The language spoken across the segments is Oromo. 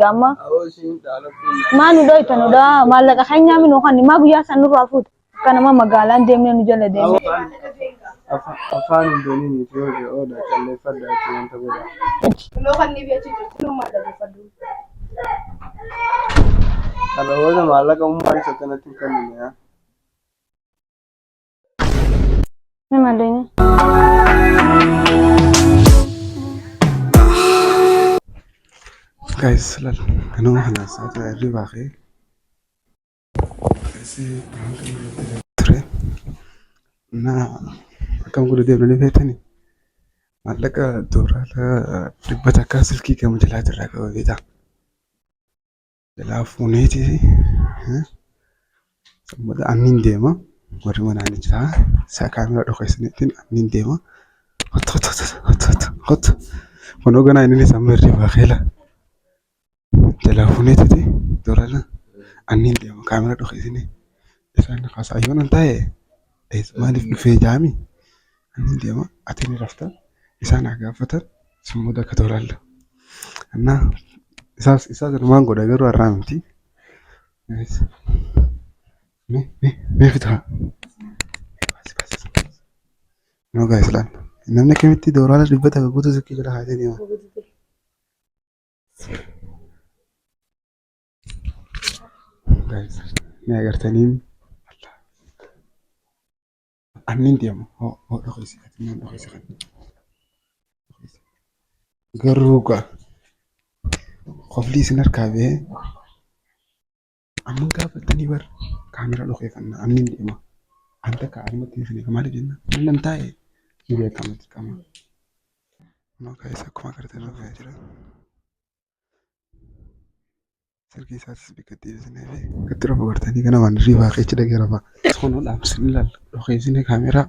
Gamma. Maanu doi tanu da mallaqa hanya min waxani ma guya sanu rafut kana ma magalan demne nu jala demne afaan doonii fi oda challe fadda ci wanta boda lo xanni bi ci lu ma da faddu ala wala mallaqa umma sa tanatin kan ne ya ma deni guys lal ano hala sa ta riba ke si tre na kam gudu de ne betani mallaka dora la ribata kasilki kam jalata raga wita la funeti saboda amin dema wari wana ni ta sa kamera do khaisne tin amin dema hot wono gana ni samir riba khela telefoneti ti dora la amin dema kamera do khaisne isan khas ayona tae es malif fi jami amin dema atini rafta isan agafatar samuda kadoralla anna isas mango da garu aramti yes me fita no guys lan namne kemiti dorala ribata ka gutu zaki kada hade ne guys me agartani anin diam ho dokhisi atin dokhisi garuga khofli sinar kabe amun ka fatani bar kamera dokhifanna anin diam anta ka almati fi kamali jinna nan tae ni kamat kama no guys akuma karte no vejra sergi sas bikati bisne katro bartani kana wan riba khich de garaba khono dam sinlal dokhisine kamera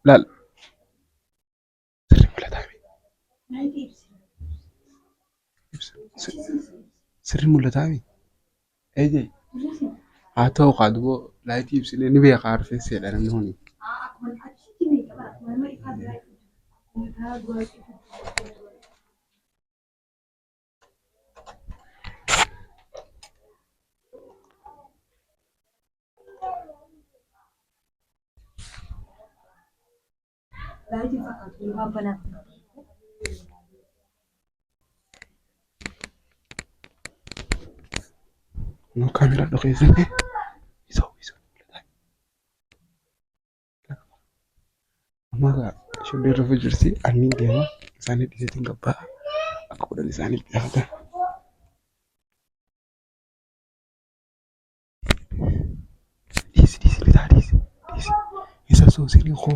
lal سر مولتاوي ايجي اتو قادبو لايتي بسنه نبي عارف سيل انا من هوني لايتي فقط ربنا no kamera do khizine iso amaga shudde refujursi anin dema sani disetin gabba aku da lisani hada disi disi isa so sini kho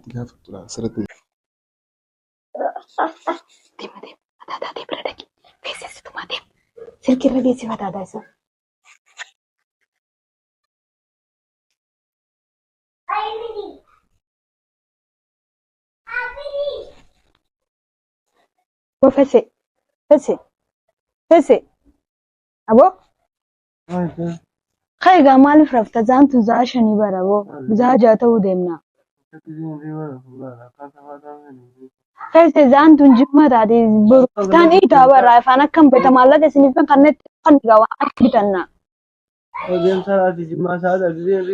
tiga fatura sarat dem ada berada ki faces itu madem silkira dia sifat ada eso वो फैसे अबो خير مالي فرفت زانتو زاشني برابو زاجاتو ديمنا خير زانتو جمع دادي برفتان ايه تابر رايف انا كم بتمالك سنفن قنت قنقوا بتنا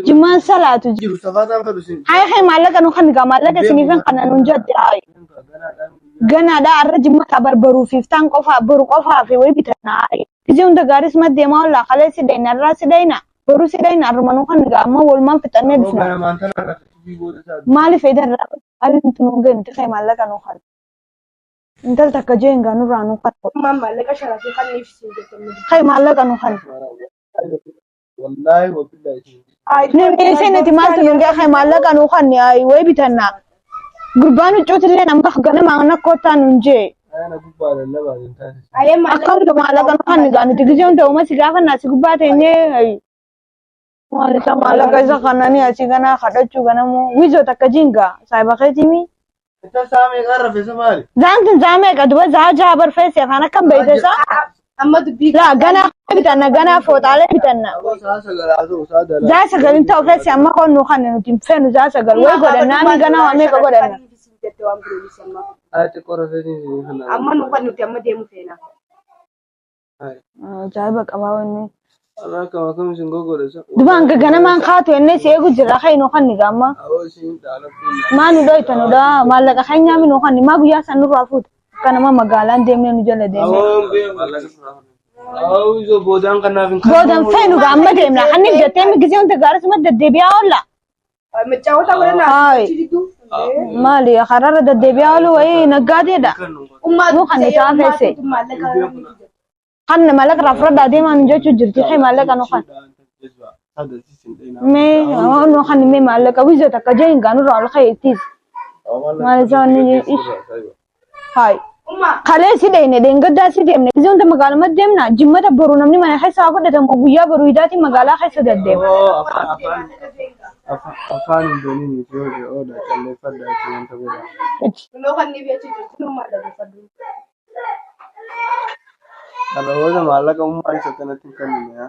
جمع صلاة هاي مالك انو خنقا مالك سنفن قنن جد هاي gana da arrajin mata barbaru 15 kofa buru kofa fi wai bitana ai kijin da garis madde ma wala khalai si dai narra si dai na baru si dai na rumanu kan ga amma wal man fitanne bisna mali fe dar alin tunu gan ta kai mallaka no khal intal takaje nga no ranu kat ma mallaka sharafi kan ne fi kai mallaka no khal wallahi wa billahi ai ne sai ne timal tunu ga kai mallaka no khal ne ai wai bitana gurbanu chotile namba gana mangna kota nunje ana gubba da labarin ta ayema akam da malaga kan ga ni tigije ndo ma siga kan na sigubba te ne ai wala ta malaga za kana ni asigana khadachu gana mu wizo takajinga saiba khaitimi ita same garrafe samari zan zame ga duba za jabar fese fana kan bai da sa أما دبي لا جنا بتنا جنا فوت عليه بتنا زا سجل انت وفيس أما كون نخن نتيم فين زا سجل ويقول نامي جنا وامي كقول أنا أما نقول نتيم ما ديم فينا جايبك أباوني أنا كم سنقول لسه دبان جنا ما نخاطو الناس يجوا جرا خي نخن جاما ما ندوي تنودا ما لك خي نامي نخن ما بيا سنروافوت كان ما مقالان ديمنا نجلا ديمنا أو إذا بودان كنا في بودن فين وقام ديمنا خني جتهم جزيون تجارس ما تدبيا ولا متجاوزة ولا هاي مالي خرر تدبيا ولا وين نقادي ده مو خني تعرفي خن مالك رفرد ديما نجوا جرتي خي مالك أنا خن مي أنا خن مي مالك ويزو تكجين كانوا رال خي تيز ما زاني إيش هاي خلاص سيدنا دينغدا سيدنا زون ده مقالة ما ديمنا جمّة برونا مني ما نحس أقول ده مقويا برويداتي مقالة خيس ده ديم أفان بني نجوا أو ده كله فرد أشياء تقوله لو كان نبي أشياء كله ما ده بفرد kalau ada malah kamu main sekarang tinggal ni ya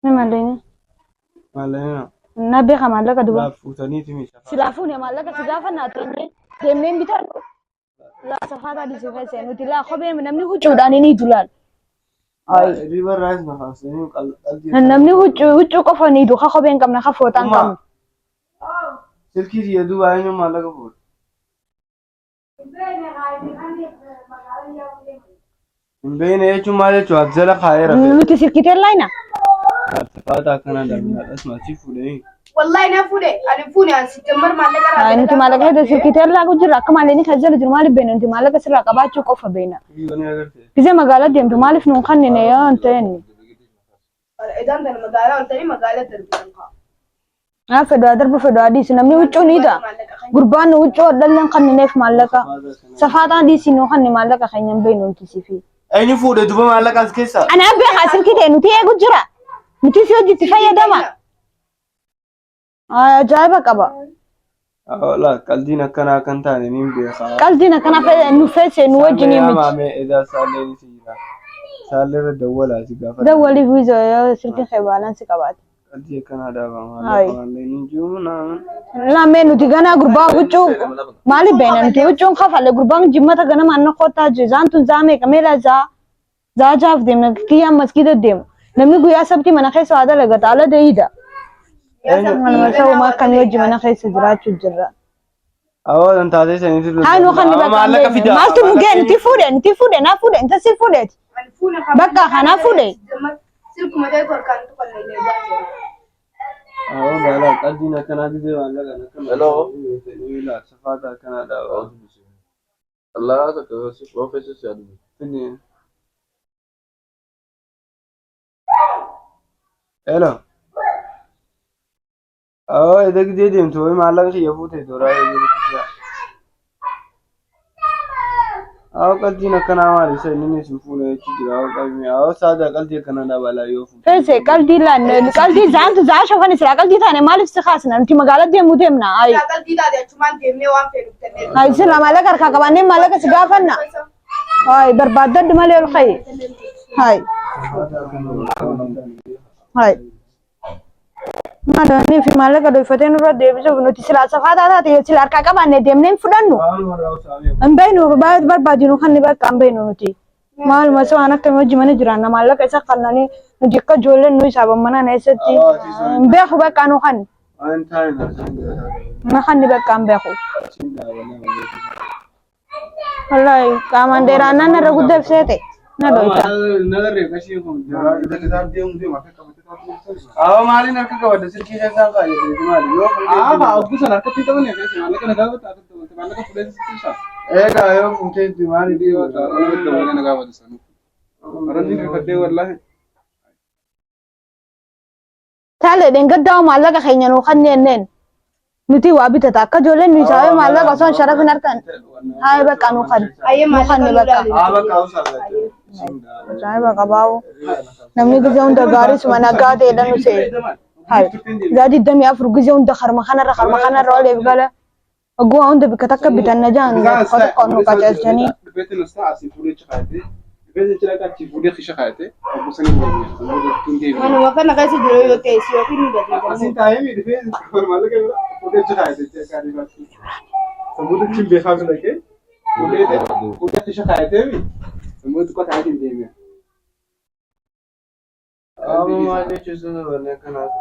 مالين malahnya نبي خمالة كدوا lah futani tu misal سلافون يا مالك سجافة ناتيني ديمين بيتر لا سفادا دي سوفي سينو تلا خبين من نمني هو جوداني ني دولال أي river rise nak hasilnya نمني هو جو كفاني دو خبين كم نخفوتان كم silki dia tu ayam malah kau بين ايه cuma dia cuak zela khair نوتي سيركيتر لاينا فاتا كان ده اسمع تشوفوا ده والله انا فودي انا فوني ان سيتمر مالك انا انت مالك هذا سيركيتر لا كجرا كمالني خجل جرمال بين انت مالك سرا قباچو قف بينا كذا مقاله دي انت مالف نون خنني يا انتني اذا انت المقاله انت مقاله تربيتها فدوا درب فدوا دي سنمني وچو نيدا قربان وچو دلن خنني في مالك صفاتا دي سينو خنني مالك خنين بين انت سيفي ايني فودي دبا مالك اسكيسا انا ابي حاسل كده نتي كجرا نتي سيوجي تفيا دما جايبك ابا لا قلدينا كنا كنت انا نيم بيخا قلدينا كنا في نفس نوجني مج اذا سالني سيلا سالر دولا سيغا دولي فيزا سلكي خيبالان سيكبات قلدي كنا دابا ما نجونا لا منو تيغانا غربا وچو مالي بينن تي وچون خفل غربا جمتا غنا من قوتا جزان تون زامي كميلا za jaf dem na kiya masjid dem namni guya sabti mana kai swada laga tala da ida man ma saw ma kan yoji mana kai sidra chujra awo dan tade sai ni hay no khani ba malaka fida ma tu mugen ti fude na fude ta si fude bakka khana fude silku ma dai kan to kan ne da awo bala kadina kana bide wala kana hello ila safata kana da Allah ka ka si professor sai ni hello oh इधर की दे दें तो ये माला का ये फूटे तो रहा है ये किया आओ कल दिन कना हमारे से नहीं सुफूने चीज़ आओ कल में आओ सादा कल दिन कना ना वाला यो फूटे कैसे कल दिन लाने कल दिन जान तो जा शोफा नहीं सरा कल दिन थाने मालिक से खास ना उनकी मगालत दे मुझे ना आई कल दिन आदे चुमान दे में वहाँ पे रुकते आई से ना माला कर खाका बने माला का सिगाफन ना आई बर्बाद दर्द माले और खाई हाय हाय Mada ni fi malaka do faten ro de biso no tisla safada ta te tisla kaka banne dem nem fudanno ambayno ba bar bajinu khanni ba kambayno nuti mal maso anak kemo jimane jurana malaka esa kannani dikka jolle no saba mana ne seti be khu ba kanu khan ma khanni ba kambe khu wallahi kamandera nana ragu def sete na do ita नगर रे कशी हो इधर के साथ दे मुझे माफी का आओ माली नरक का वड सिर की जगह का ये माली यो अब कुछ नरक पीता नहीं कैसे मालिक ने गाव बता तो मालिक पुलिस स्टेशन एक आयो मुझे दीवानी दी होता तो मालिक ने गाव बता रंजी के खड्डे والله tale den gaddaw malaka khaynyano khannenen nuti wabi tata ka jolen ni sawe malaka son sharaf narkan hay ba kanu khan ay mo khan ne baka baka usala sai baka bawo namni gizaun da garis mana gade dan se hay zadi dami afru gizaun da kharma khana role bigala go on da bikata bitan najan ko ko no ka jani rifeensa nusta asii fuudhee chaqaatee rifeensa jira kachi fuudhee kisha kaatee obbosanii deemee Manuma kana keessa jiru yoo ta'e si yookiin ni gadi. asii taa'ee rifeensa mallaqa bira fuudhee chaqaatee jechuudha baatti sammuu chin beekaa fi laqee fuudhee kisha kaatee sammuu xiqqoo taa'ee deemee. maal jechuun wanne kanaaf.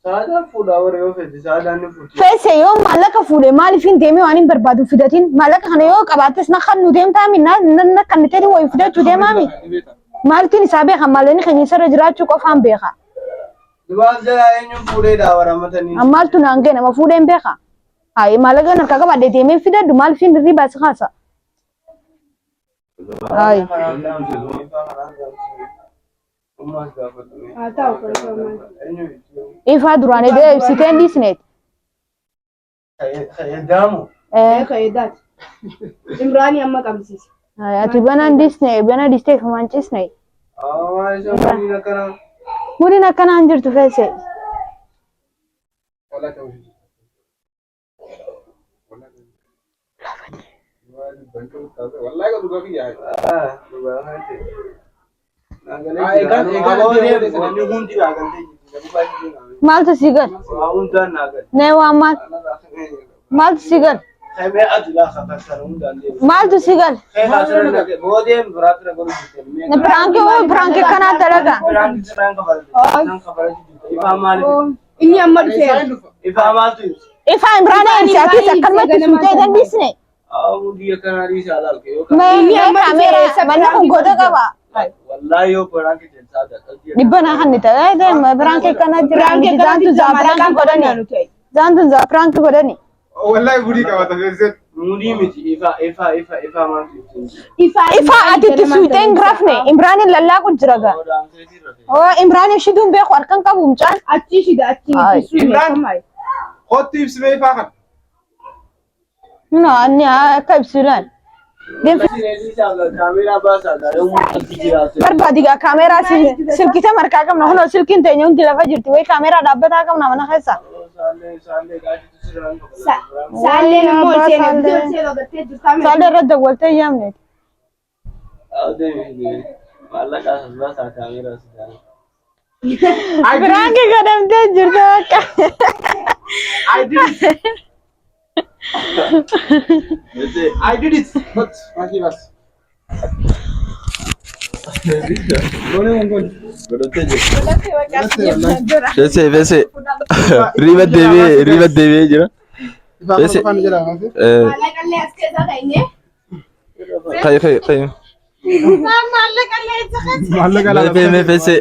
Saadaan fuudhaa warra yoo fedhe saadaan ni fuudhi. Feese yoo maallaqa fuudhe maaliif hin deemee waan hin barbaadu fidatiin maallaqa kana yoo qabaates na kan nu deemtaa minna na kan ta'e wayi fidachuu deemaami. Maaltiin isaa beeka maallaqni keenya isarra jiraachuu qofaan beeka. Dubaan jalaa eenyuun fuudhee daawwaramatanii. Ammaaltu naan ga'e nama fuudheen beeka. Hayi maallaqa harkaa qabaadhee deemee fidadhu maaliif hin dirriibaa si kaasa. Hayi. Ifaa duraan edee ibsiteen dhiisneet. Fayyadamu. Kayyaadaati. Imraanii amma qabsiisa. Ati banaan dhiisne bana dhiistee kamaan ciisne. Maal jechuun fuudhiin akkanaa. Muriin akkanaan jirtu feese. Wallahi kan dhugaa kiyyaa. Maaltu si gal? Nee waan maal? Maaltu si gal? Maaltu si gal? Piraanki kanaa dalaga. Inni amma dhufeera. Ifaa Imraanii ibsi ati akkanumatti suutee dandeessine. Inni kaameeraa manni kun goota qaba. Wallahi yoo piraanki jensaa Dhibbana kan ta'e piraanki kana jira. Zaantu zaa piraanki godhani. Zaantu zaa piraanki godhani. Wallahi budii qabata feesee. Mudii miti ifa maaltu Ifaa ati itti suutee hin rafne Imraaniin lallaaqu jira gaa. Imraaniin shiduun beeku harkaan qabu mucaan. Achi shida achi Imraan hotti ibsimee ifaa kan. No, ani akka ibsuudhaan. Kaameeraa baasaa Barbaadi gaa kaameeraa silkitee markaa qabna. Kunoo silkiin teenya hundi lafa jirti. Wayi kaameeraa dhaabbataa qabna mana keessa. Saalleen immoo isheen agartee jirtaa. Saallee irra dawwaltee yaamneeti. Maallaqaas baasaa kaameeraa sidaa. Piraanki godhamtee jirtu akka. I did it. But maki bas. Vese riba devi jira. Vese Maallaqallee as keessa keenye. Kaya. Maallaqallee Me vese.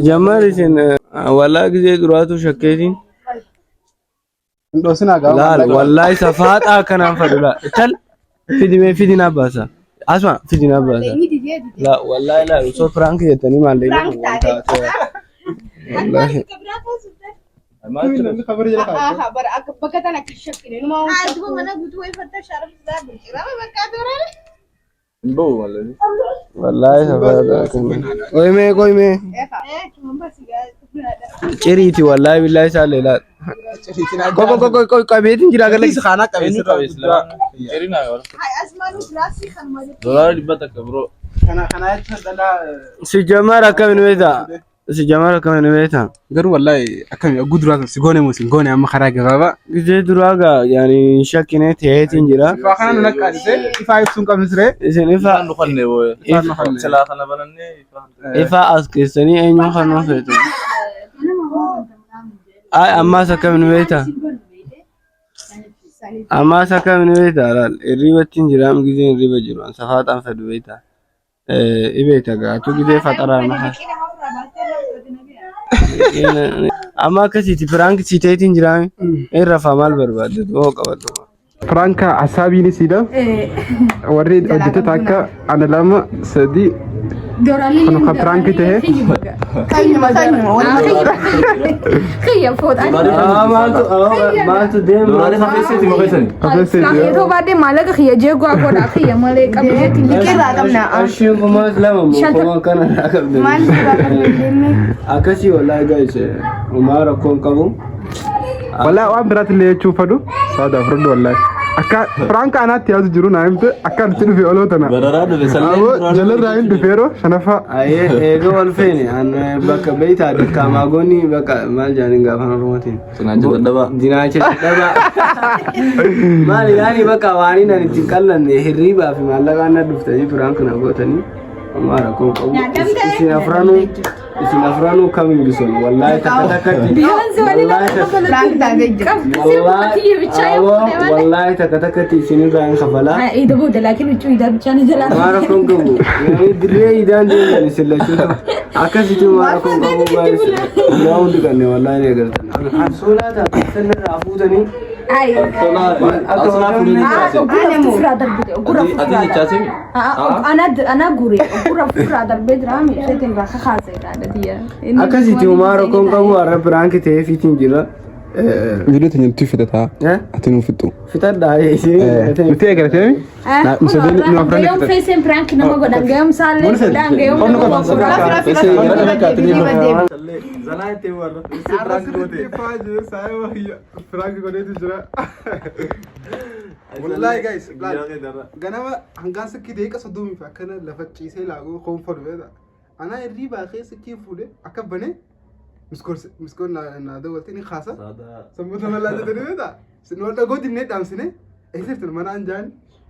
Jamar isin wala gize duratu shakkeetin. Indosina ga. Laal wallahi safaata kanaan fadula. Tal fidina basa. Asma fidina basa. La wallahi la so prank yettani malle. Wallahi. Khabar jira ka. Khabar akka bakka tana akka shakkine numa. Duba mana guutuu wayi fatta sharaf isaa bulchira bakka duraan. Mbo wallahi. Wallahi safaata kanaan. Koime. Ceriti wallahi billahi sallela. Kok beetin jira galee khana qabeessa qabeessa. Cerina yor. Hay asmaanu jiraasi kan malee. Dollar dibata kabro. Kana jecha dala. Si jamara kam ni weta. Garuu wallahi akkami guduraata si goone musin goone amma karaa gabaaba. Gizee duraaga yani shakkine teetin jira. Ifaa kana nu naqaasise ifaa ibsuun qabnisire. Isin ifa nuqanne booye. Silaa kana bananne ifa as keessanii eenyu kan feetu. Ay amma sakam ni weta. Amma sakam ni weta laal irribatin jira am gizee irriba jiru safaatan fadu weta. Ibeta ga tu gizee fatara ma. Amma akkasitti piraanki siiteetiin jiraan irra faamaal barbaadde oo qabadhu. Pranka asaabiin isiidha. Warri hojjettoota akka ana lama sadii kan akka pranki ta'e. Maaltu deemu? Yoo baadhee maallaqa kiyya jeeguu agoodhaa kiyya malee qabeetiin liqeerraa qabna. Ashiin kumaas lama kuma kana qabde. Akkasii wallahi guys umaa rakkoon qabu. Wallahi waan biraatti illee jechuu fadu saada afran wallahi. Akka Frank anaatti yaadu jiru naa himte akka itti dhufe olootana. Bararaa dhufe sallee. Jalarraa hin dhufeeroo shanaffaa. Eegoo wal feene bakka beeytaa dirqamaa goonni bakka maal jaaniin gaafa Oromootiin. Cinaacha dadhabaa. Cinaacha dadhabaa. Maali yaani bakka waanii nan ittiin qallanne hirriibaa fi maallaqaan na dhuftanii Frank na gootanii. Amara ko isin afranu kamiin bison wallahi takkatakati wallahi takkatakati isin irraan kafala amara kon gabu dirree idaan deeman isin lachuutu akkasitti amara kon gabu baay'is yaa hundi kanne wallahi ne agartan soolaata sanirraa fuutanii akkasitti umaara kon qabu har'a biraanki ta'ee fiitiin jira. Video tanya tu fitata. Ati nu fitu. Fitadha isin. Nuti agartee? Na misalnya nu afran. Gayam face prank nama godang gayam salle godang gayam. Zalai te warra. Frank gote. Faje saya wahia. Frank gote tu jira. Wallahi guys, ganama hangan sakki dee qasa duumi fa kana lafa ciisee laago koonfort beeda. Ana riba keessa kii fuudhe akka bane miskoor na dawaltee ni khaasa. Sammuu mala jedhanii beeda. Sin wal dhagoo dimnee dhaamsine eessatti mana anjaan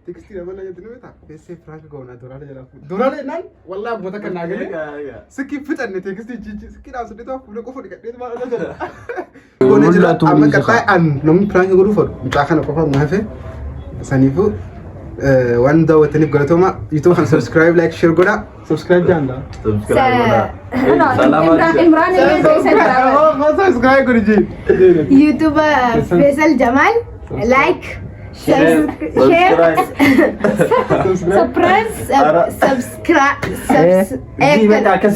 tekstii dabala jedhanii beeda. Feessee Frank goona doraale jala fuudhe. Doraale naan wallahi abbota kan naagale. Sikki fixanne tekstii ciici sikki dhaamsine taa fuudhe qofa dhiqadhee maal ala jala. Goone jira amma qaxaa an namni Frank godhu fodhu. Mucaa kana qofa maafe. Sanifu waan daawwataniif galatoomaa YouTube kan subscribe like share godha subscribe janda Imran subscribe godhi YouTube Faisal Jamal like share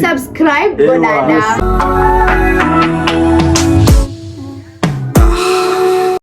subscribe godha.